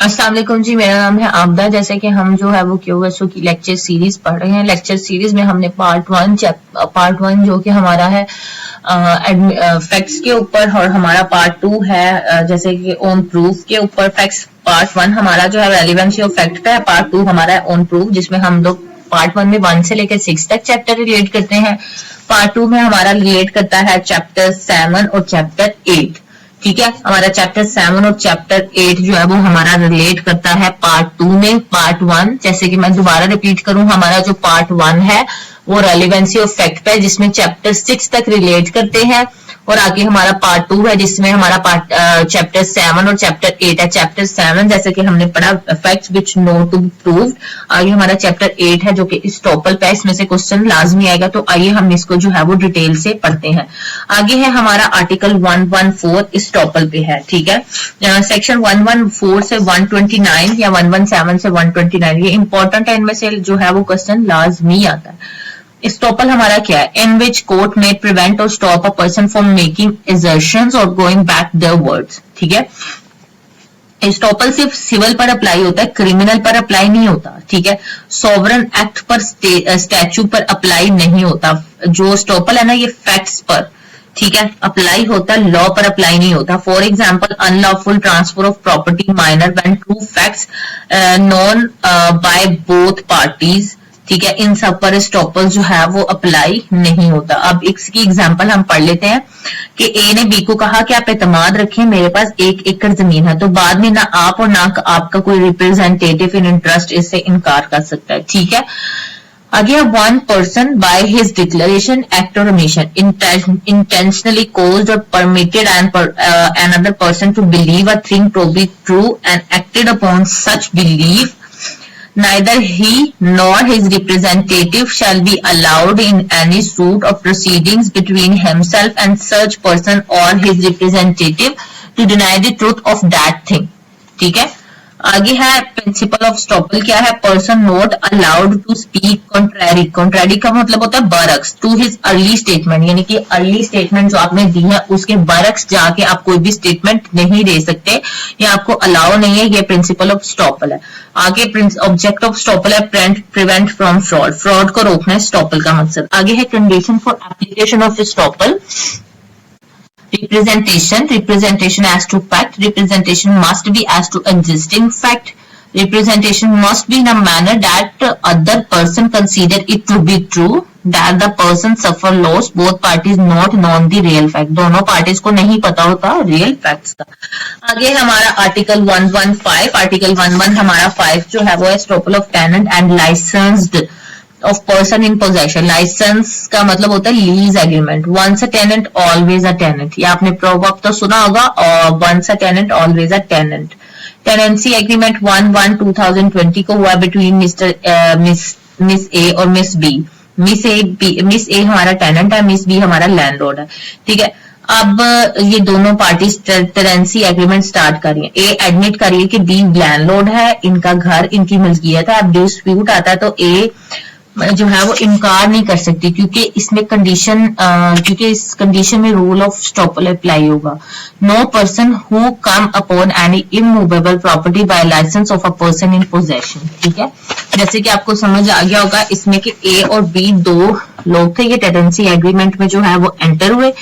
अस्सलाम वालेकुम जी, मेरा नाम है आबदा। जैसे कि हम जो है वो क्यूएसओ की लेक्चर सीरीज पढ़ रहे हैं। लेक्चर सीरीज में हमने पार्ट वन जो कि हमारा है फैक्ट्स के ऊपर, और हमारा पार्ट टू है जैसे कि ऑन प्रूफ के ऊपर। फैक्ट्स पार्ट वन हमारा जो है रेलिवेंसी ऑफ फैक्ट का है, पार्ट टू हमारा है ऑन प्रूफ, जिसमें हम लोग पार्ट वन में 1 से लेकर 6 तक चैप्टर रिलेट करते हैं। पार्ट टू में हमारा रिलेट करता है चैप्टर 7 और चैप्टर 8। ठीक है, हमारा चैप्टर 7 और चैप्टर 8 जो है वो हमारा रिलेट करता है पार्ट 2 में। पार्ट 1 जैसे कि मैं दोबारा रिपीट करूं, हमारा जो पार्ट 1 है वो रेलिवेंसी ऑफ फैक्ट है, जिसमें चैप्टर 6 तक रिलेट करते हैं। और आगे हमारा पार्ट 2 है जिसमें हमारा चैप्टर 7 और चैप्टर 8 है। चैप्टर 7 जैसे कि हमने पढ़ा facts which no to be proved. आगे हमारा चैप्टर 8 है जो कि स्टॉपल पे, इसमें से क्वेश्चन लाजमी आएगा, तो आइए हम इसको जो है वो डिटेल से पढ़ते हैं। आगे है हमारा आर्टिकल 114 स्टॉपल पे है। ठीक है, सेक्शन 114 से 129 या 117 से 129 ये इंपॉर्टेंट है, इनमें से जो है वो क्वेश्चन लाजमी आता है। स्टॉपल हमारा क्या है? इन विच कोर्ट में प्रिवेंट और stop a person from making assertions और गोइंग बैक देयर वर्ड्स। ठीक है, स्टॉपल सिर्फ सिविल पर अप्लाई होता है, क्रिमिनल पर अप्लाई नहीं होता। ठीक है, सॉवरन एक्ट पर, स्टैच्यू पर अप्लाई नहीं होता। जो स्टॉपल है ना, ये फैक्ट्स पर, ठीक है, अप्लाई होता है, लॉ पर अप्लाई नहीं होता। For example unlawful transfer of property minor when true facts known by both parties. ठीक है, इन सब पर स्टॉपल जो है वो अप्लाई नहीं होता। अब इसकी एग्जांपल हम पढ़ लेते हैं कि ए ने बी को कहा कि आप एतमाद रखें, मेरे पास 1 एकड़ जमीन है। तो बाद में ना आप और ना आपका कोई रिप्रेजेंटेटिव इन इंटरेस्ट इससे इनकार कर सकता है। ठीक है, आगे one person by his declaration act और ओमिशन इंटेंशनली कॉज्ड और permitted another person to believe a thing to be true and acted upon such belief, neither he nor his representative shall be allowed in any suit or proceedings between himself and such person or his representative to deny the truth of that thing. ठीक है, आगे है principle of estoppel क्या है? Person not allowed to speak contrary. Contrary का मतलब होता है बरक्स टू हिज अर्ली स्टेटमेंट, यानी कि अर्ली स्टेटमेंट जो आपने दी है उसके बरक्स जाके आप कोई भी स्टेटमेंट नहीं दे सकते, ये आपको अलाउ नहीं है। ये प्रिंसिपल ऑफ स्टॉपल है। आगे ऑब्जेक्ट ऑफ स्टॉपल है प्रिवेंट फ्रॉम फ्रॉड, फ्रॉड को रोकना है स्टॉपल का मकसद। आगे है condition for application of estoppel. representation as to fact, representation must be as to existing fact, representation must be in a manner that other person consider it to be true, that the person suffer loss, both parties not known the real fact, दोनों parties को नहीं पता होता real facts का। आगे हमारा article 115, article 11 हमारा 5 जो है वो है estoppel of tenant and licensed of person in possession। Licence का मतलब होता है lease agreement. once a tenant always a tenant, ये आपने प्रोवर्ब तो सुना होगा, और once a tenant always a tenant। Tenancy agreement 1/1/2020 को हुआ बिटवीन मिस ए और मिस बी। मिस ए हमारा टेनेंट है, मिस बी हमारा लैंडलॉर्ड है। ठीक है, अब ये दोनों पार्टीज टेनेंसी एग्रीमेंट स्टार्ट कर रही है। ए एडमिट कर रही है कि बी लैंडलॉर्ड है, इनका घर इनकी मिल्कियत है। अब डिस्प्यूट आता है तो ए जो है वो इनकार नहीं कर सकती, क्योंकि इसमें कंडीशन क्योंकि इस कंडीशन में रूल ऑफ स्टॉपल अप्लाई होगा। No person who come upon any immovable property by licence of a person in possession. ठीक है, जैसे कि आपको समझ आ गया होगा इसमें कि ए और बी दो लोग थे, ये टेनेंसी एग्रीमेंट में जो है वो एंटर हुए।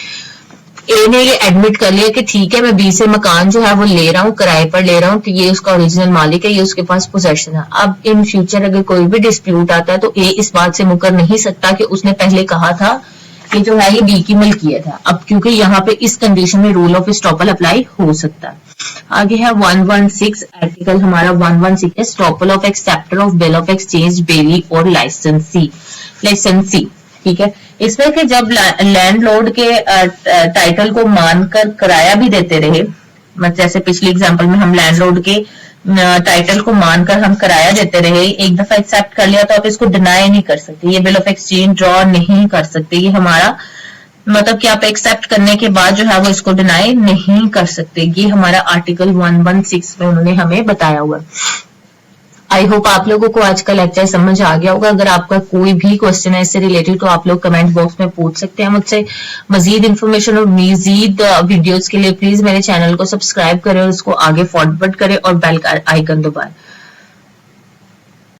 ए ने ये एडमिट कर लिया कि ठीक है मैं बी से मकान जो है वो ले रहा हूँ, किराए पर ले रहा हूँ, तो ये उसका ओरिजिनल मालिक है, ये उसके पास पोजेशन है। अब इन फ्यूचर अगर कोई भी डिस्प्यूट आता है तो ए इस बात से मुकर नहीं सकता कि उसने पहले कहा था कि जो है ये बी की मिल्कियत है। अब क्योंकि यहाँ पे इस कंडीशन में रूल ऑफ स्टॉपल अप्लाई हो सकता है। आगे है 116, आर्टिकल हमारा 116 है estoppel of acceptor of bill of exchange, bailee और लाइसेंसी। ठीक है, इसमें कि जब लैंडलॉर्ड के टाइटल को मानकर किराया भी देते रहे, मतलब जैसे पिछली एग्जांपल में हम लैंडलॉर्ड के टाइटल को मानकर हम किराया देते रहे, एक दफा एक्सेप्ट कर लिया तो आप इसको डिनाई नहीं कर सकते, ये बिल ऑफ एक्सचेंज ड्रॉ नहीं कर सकते। ये हमारा मतलब कि आप एक्सेप्ट करने के बाद जो है वो इसको डिनाई नहीं कर सकते। ये हमारा आर्टिकल 116 में उन्होंने हमें बताया हुआ है। आई होप आप लोगों को आज का लेक्चर समझ आ गया होगा। अगर आपका कोई भी क्वेश्चन है इससे रिलेटेड तो आप लोग कमेंट बॉक्स में पूछ सकते हैं मुझसे। मजीद इन्फॉर्मेशन और मजीद वीडियोस के लिए प्लीज मेरे चैनल को सब्सक्राइब करें और उसको आगे फॉरवर्ड करें और बेल का आइकन दबाएं।